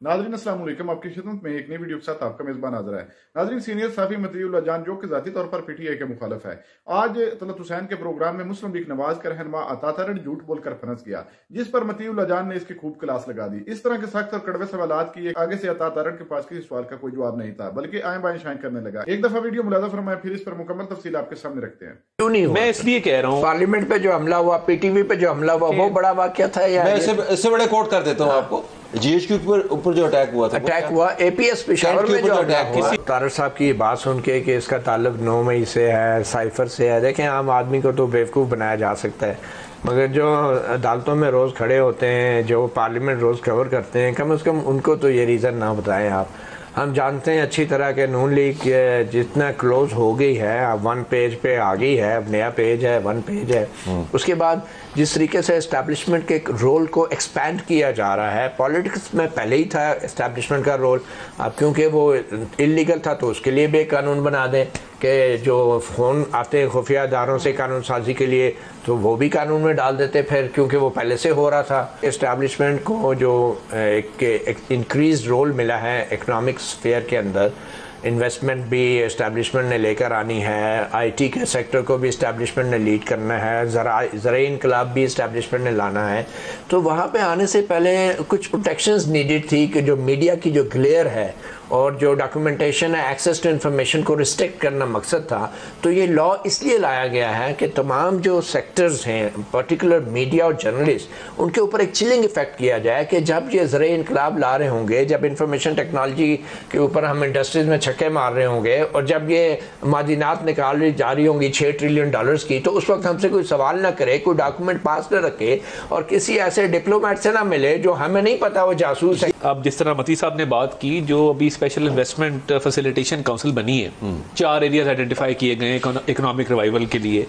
नाज़रीन अस्सलाम वालेकुम, आपकी खिदमत में एक नई वीडियो के साथ आपका मेज़बान हाज़िर है। नाज़रीन, सीनियर साफ़ी मतीउल्लाह जान जो कि ज़ाती तौर पर पीटीआई के मुखालिफ है, आज तलत हुसैन के प्रोग्राम में मुस्लिम लीग नवाज का रहनुमा अता तारण झूठ बोलकर फंस गया, जिस पर मतीउल्लाह जान ने इसकी खूब क्लास लगा दी। इस तरह के सख्त और कड़वे सवालात किए, आगे से अता तारण के पास किसी सवाल का कोई जवाब नहीं था, बल्कि आए बाएं शाइन करने लगा। एक दफा वीडियो मुलाजा फरमाए, फिर इस पर मुकम्मल तफसील आपके सामने रखते हैं। क्यों नहीं हुआ? मैं इसलिए कह रहा हूँ, पार्लियामेंट पे जो हमला हुआ, पीटीवी पे जो हमला हुआ, वो बड़ा वाकया था या? मैं इससे बड़े कोट कर देता हूँ आपको। जीएचक्यू के ऊपर जो अटैक हुआ एपीएस पेशावर में जो अटैक हुआ। तारड़ साहब की बात सुन के कि इसका ताल्लुक 9 मई से है, साइफर से है, देखें आम आदमी को तो बेवकूफ़ बनाया जा सकता है, मगर जो अदालतों में रोज़ खड़े होते हैं, जो पार्लियामेंट रोज़ कवर करते हैं, कम से कम उनको तो ये रीज़न ना बताएं आप। हम जानते हैं अच्छी तरह के नून लीग जितना क्लोज हो गई है, अब 1 पेज पे आ गई है, अब नया पेज है, 1 पेज है। उसके बाद जिस तरीके से एस्टैब्लिशमेंट के रोल को एक्सपैंड किया जा रहा है, पॉलिटिक्स में पहले ही था एस्टैब्लिशमेंट का रोल, अब क्योंकि वो इलीगल था तो उसके लिए भी एक कानून बना दें कि जो फ़ोन आते हैं खुफिया इदारों से कानून साजी के लिए, तो वो भी कानून में डाल देते फिर, क्योंकि वो पहले से हो रहा था। एस्टैब्लिशमेंट को जो एक इंक्रीज रोल मिला है इकनॉमिक स्फीयर के अंदर, इन्वेस्टमेंट भी एस्टैब्लिशमेंट ने लेकर आनी है, आईटी के सेक्टर को भी एस्टैब्लिशमेंट ने लीड करना है, ज़राई इनकलाब भी एस्टैब्लिशमेंट ने लाना है, तो वहाँ पे आने से पहले कुछ प्रोटेक्शंस नीडेड थी कि जो मीडिया की जो ग्लेयर है और जो डॉक्यूमेंटेशन है, एक्सेस टू इन्फॉर्मेशन को रिस्ट्रिक्ट करना मकसद था। तो ये लॉ इसलिए लाया गया है कि तमाम जो सेक्टर्स हैं, पर्टिकुलर मीडिया और जर्नलिस्ट, उनके ऊपर एक चिलिंग इफेक्ट किया जाए कि जब ये ज़राई इनकलाब ला रहे होंगे, जब इंफॉर्मेशन टेक्नोलॉजी के ऊपर हम इंडस्ट्रीज़ में छक्के मार रहे होंगे और जब ये मादिनात निकाल जा रही होंगी $6 ट्रिलियन की, तो उस वक्त हमसे कोई सवाल ना करे, कोई डॉक्यूमेंट पास न रखे और किसी ऐसे डिप्लोमेट से ना मिले जो हमें नहीं पता वो जासूस है। अब जिस तरह मती साहब ने बात की, जो अभी स्पेशल इन्वेस्टमेंट फैसिलिटेशन काउंसिल बनी है, 4 एरियाज आइडेंटिफाई किए गए हैं इकोनॉमिक रिवाइवल के लिए।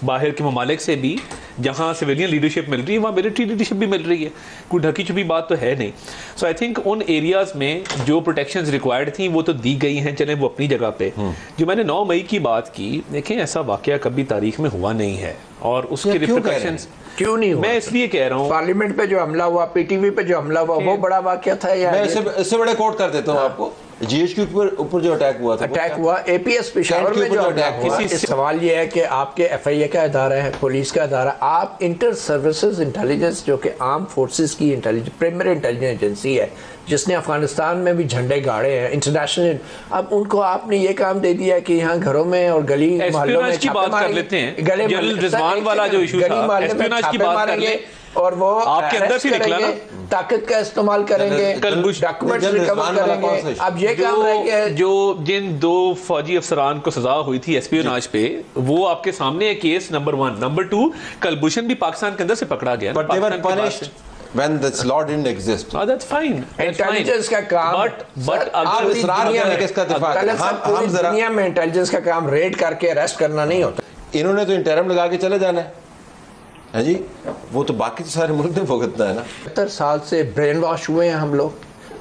बाहर के ममालिक से भी जहाँ सिविलियन लीडरशिप मिल रही है, वहाँ मिलिट्री लीडरशिप भी मिल रही है, कोई ढकी छुपी बात तो है नहीं। सो आई थिंक उन एरियाज में जो प्रोटेक्शंस रिक्वायर्ड थी वो तो दी गई हैं, चले वो अपनी जगह पे। जो मैंने 9 मई की बात की, देखें ऐसा वाकया कभी तारीख में हुआ नहीं है और उसके रिप्रिकॉशंस क्यों नहीं हुआ? मैं इसलिए कह रहा हूँ, पार्लियामेंट पे जो हमला हुआ, पीटीवी पे जो हमला हुआ, वो बड़ा वाकया था या? मैं इससे बड़े कोट कर देता हूँ आपको। जीएचक्यू के ऊपर जो अटैक हुआ एपीएस पेशावर में जो अटैक हुआ। सवाल ये है कि आपके एफआईए का इदारा है, पुलिस का इदारा, आप इंटर सर्विसेज इंटेलिजेंस जो कि आर्म फोर्सेस की प्राइमरी इंटेलिजेंस एजेंसी है, जिसने अफगानिस्तान में भी झंडे गाड़े हैं इंटरनेशनल, अब उनको आपने ये काम दे दिया कि यहाँ घरों में और गली मोहल्लों में की बात कर लेते हैं। जनरल रिजवान वाला जो इशू था, एस्पियोनाज की बात कर लें, और वो आपके अंदर से निकला ना, ताकत का इस्तेमाल करेंगे, डॉक्यूमेंट्स रिकवर करेंगे। अब ये काम रह गया है। जो जिन 2 फौजी अफसरान को सजा हुई थी एस्पियोनाज पे, वो आपके सामने है केस नंबर 1। नंबर 2, कलभूषण भी पाकिस्तान के अंदर से पकड़ा गया, but they were punished when this law didn't exist. Oh, that's fine. Intelligence का काम, but आप इसरार में किसका दिफा करें? हम जरा दुनिया में इंटेलिजेंस का काम रेड करके अरेस्ट करना नहीं होता। इन्होंने तो इंटरम लगा के चले जाना है जी, वो तो बाकी तो सारे मुल्क ने भुगतना है ना। 70 साल से ब्रेन वॉश हुए हैं हम लोग।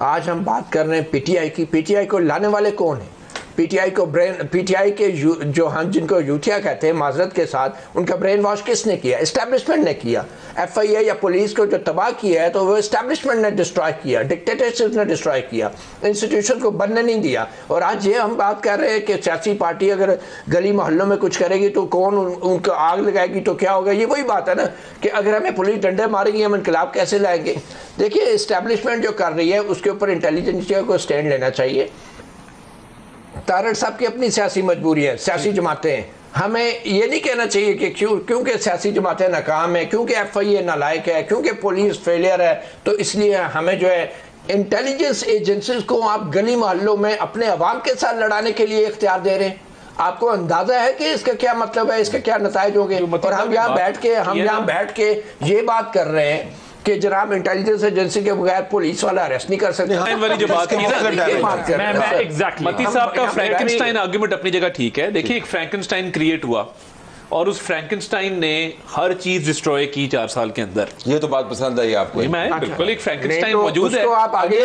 आज हम बात कर रहे हैं पीटीआई की। पीटीआई को लाने वाले कौन हैं? पीटीआई के जो हम जिनको यूथिया कहते हैं, माजरत के साथ, उनका ब्रेन वॉश किसने किया? एस्टैब्लिशमेंट ने किया। एफआईए या पुलिस को जो तबाह किया है, तो वो एस्टैब्लिशमेंट ने डिस्ट्रॉय किया, डिक्टेटरशिप ने डिस्ट्रॉय किया, इंस्टीट्यूशन को बनने नहीं दिया। और आज ये हम बात कर रहे हैं कि सियासी पार्टी अगर गली मोहल्लों में कुछ करेगी तो कौन उनको आग लगाएगी तो क्या होगा? ये वही बात है ना कि अगर हमें पुलिस डंडे मारेगी, हम इनकलाब कैसे लाएंगे? देखिए, एस्टैब्लिशमेंट जो कर रही है उसके ऊपर इंटेलिजेंस को स्टैंड लेना चाहिए। तारड़ साहब की अपनी सियासी मजबूरी है, सियासी जमातें हैं। हमें ये नहीं कहना चाहिए कि क्योंकि सियासी जमातें नाकाम है, क्योंकि एफआईए नालायक है, क्योंकि पुलिस फेलियर है, तो इसलिए हमें जो है इंटेलिजेंस एजेंसीज को आप गली मोहल्लों में अपने अवाम के साथ लड़ाने के लिए इख्तियार दे रहे हैं। आपको अंदाजा है कि इसका क्या मतलब है, इसका क्या नताइज होंगे? और हम यहाँ बैठ के ये बात कर रहे हैं कि जनाब इंटेलिजेंस एजेंसी के बगैर पुलिस वाला अरेस्ट नहीं कर सकते। वाली जो बात की ना, मती साहब का फ्रैंकेनस्टाइन आर्गुमेंट अपनी जगह ठीक है। देखिए, एक फ्रैंकेनस्टाइन क्रिएट हुआ, और उस फ्रैंकेनस्टाइन ने हर चीज डिस्ट्रॉय की 4 साल के अंदर। ये तो बात पसंद आई आपको। मैं बिल्कुल एक फ्रैंकेनस्टाइन मौजूद है। आप आगे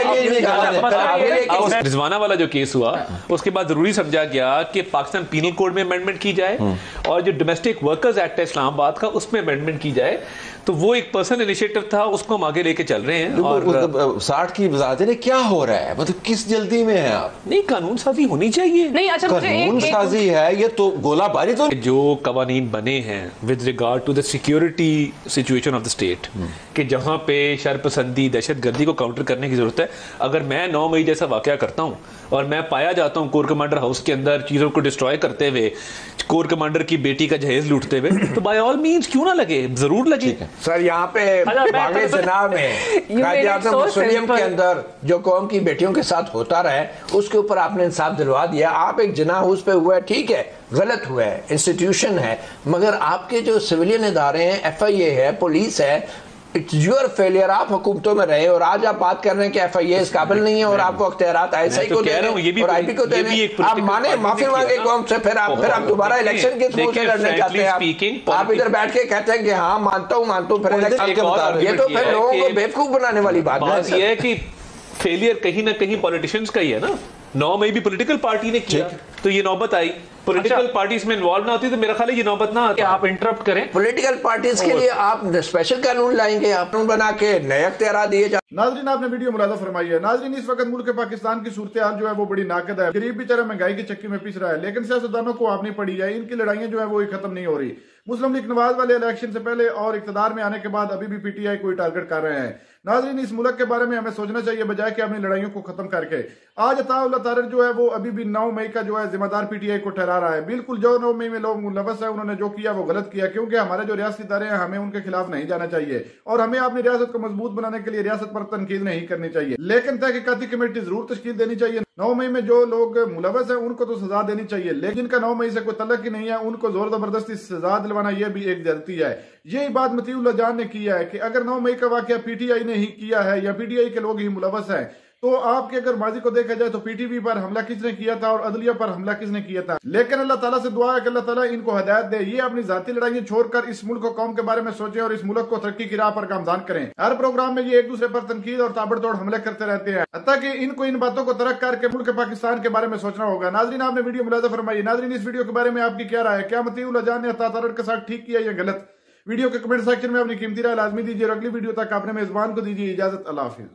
रिजवाना वाला जो केस हुआ उसके बाद जरूरी समझा गया कि पाकिस्तान पीनल कोड में अमेंडमेंट की जाए और जो डोमेस्टिक वर्कर्स एक्ट है इस्लामाबाद का उसमें अमेंडमेंट की जाए। तो वो एक पर्सनल इनिशिएटिव था, उसको हम आगे लेके चल रहे हैं। और 60 की वजाहत है, क्या हो रहा है, मतलब किस जल्दी में है आप? नहीं, कानून साजी होनी चाहिए। नहीं, अच्छा कानून साजी है ये तो गोलाबारी तो जो कवानीन बने हैं with regard to the security situation of the state कि जहां पे शरपसंदी दहशतगर्दी को काउंटर करने की जरूरत है। अगर मैं 9 मई जैसा वाकया करता हूं और मैं पाया जाता हूं कोर कमांडर हाउस के अंदर चीजों को डिस्ट्रॉय करते हुए, कोर कमांडर की बेटी का जहेज लूटते हुए, तो बाय ऑल मींस क्यों ना लगे, जरूर लगे। सर यहाँ पे बागे जनाब में कायद-ए-आज़म मुस्लिम के अंदर जो कौम की बेटियों के साथ होता रहा है उसके ऊपर आपने इंसाफ दिलवा दिया। आप एक जना उस पे हुआ है, ठीक है, गलत हुआ है, इंस्टीट्यूशन है, मगर आपके जो सिविलियन इदारे हैं, FIA है, पुलिस है, इट्स योर फेलियर। आप हुकूमतों में रहे और आज आप बात कर रहे हैं कि FIA इस काबिल नहीं है और आपको अख्तियारात ISI को दे रहे हैं और IP को दे रहे हैं। आप माने माफी मांगे कौम से, फिर आप दोबारा इलेक्शन के थ्रू से लड़ने चाहते हैं। आप इधर बैठ के कहते हैं कि हाँ मानता हूँ, फिर ये तो फिर लोगों को बेवकूफ बनाने वाली बात यह है कि फेलियर कहीं ना कहीं पॉलिटिशियंस का ही है ना। 9 मई भी पॉलिटिकल पार्टी ने किया तो ये नौबत आई। पॉलिटिकल पार्टीज में इन्वॉल्व ना होती तो मेरा ख्याल है ये नौबत ना आती। आप इंटरप्ट करें, पॉलिटिकल पार्टीज के लिए आप स्पेशल कानून लाएंगे, आप कानून बना के नए अख्तियार दिए जाए। नाजरीन, आपने वीडियो मुलाजा फरमाई है। नाजरीन, इस वक्त मुल्क पाकिस्तान की सूरत हाल जो है वो बड़ी नाकद है। गरीब बेचारा महंगाई की चक्की में पिस रहा है, लेकिन सियासतदानों को आपनी पड़ी है। इनकी लड़ाइयां जो है वो खत्म नहीं हो रही। मुस्लिम लीग नवाज वाले इलेक्शन से पहले और इक्तदार में आने के बाद अभी भी PTI को टारगेट कर रहे हैं। नाजरीन, इस मुल्क के बारे में हमें सोचना चाहिए बजाय कि अपनी लड़ाइयों को खत्म करके। आज अताउल्लाह तारड़ जो है वो अभी भी 9 मई का जो है जिम्मेदार PTI को ठहरा रहा है। बिल्कुल जो 9 मई में लोग मुलवस है, उन्होंने जो किया वो गलत किया, क्योंकि हमारे जो रियासती इदारे हैं हमें उनके खिलाफ नहीं जाना चाहिए और हमें अपनी रियासत को मजबूत बनाने के लिए रियासत पर तनकीद नहीं करनी चाहिए, लेकिन तहकीकाती कमेटी जरूर तश्कील देनी चाहिए। 9 मई में जो लोग मुलवस है उनको तो सजा देनी चाहिए, लेकिन जिनका 9 मई से कोई तल्लक ही नहीं है उनको जोर जबरदस्ती सजा दिलवाना यह भी एक ज्यादती है। यही बात मतीउल्लाह जान ने की है कि अगर 9 मई का वाकया PTI ने ही किया है या PTI के लोग ही मुलवस है, तो आपके अगर माजी को देखा जाए तो PTV पर हमला किसने किया था और अदलिया पर हमला किसने किया था। लेकिन अल्लाह ताला से दुआ है कि अल्लाह ताला इनको हिदायत दे, ये अपनी जाती लड़ाइयां छोड़कर इस मुल्क को कौम के बारे में सोचें और इस मुल्क को तरक्की की राह पर गामजान करें। हर प्रोग्राम में ये एक दूसरे पर तनकीद और ताबड़तोड़ हमले करते रहते हैं, ताकि इनको इन बातों को तरक करके मुल्क पाकिस्तान के बारे में सोचना होगा। नाजरीन, आपने वीडियो मुलाजा फरमाई। नाजरीन, इस वीडियो के बारे में आपकी क्या राय है? क्या मतीउल्लाह जान ने अता तारड़ के साथ ठीक किया या गलत? वीडियो के कमेंट सेक्शन में अपनी कीमती राय लाजमी दीजिए और अगली वीडियो तक अपने मेजबान को दीजिए इजाजत। अल्लाह हाफिज।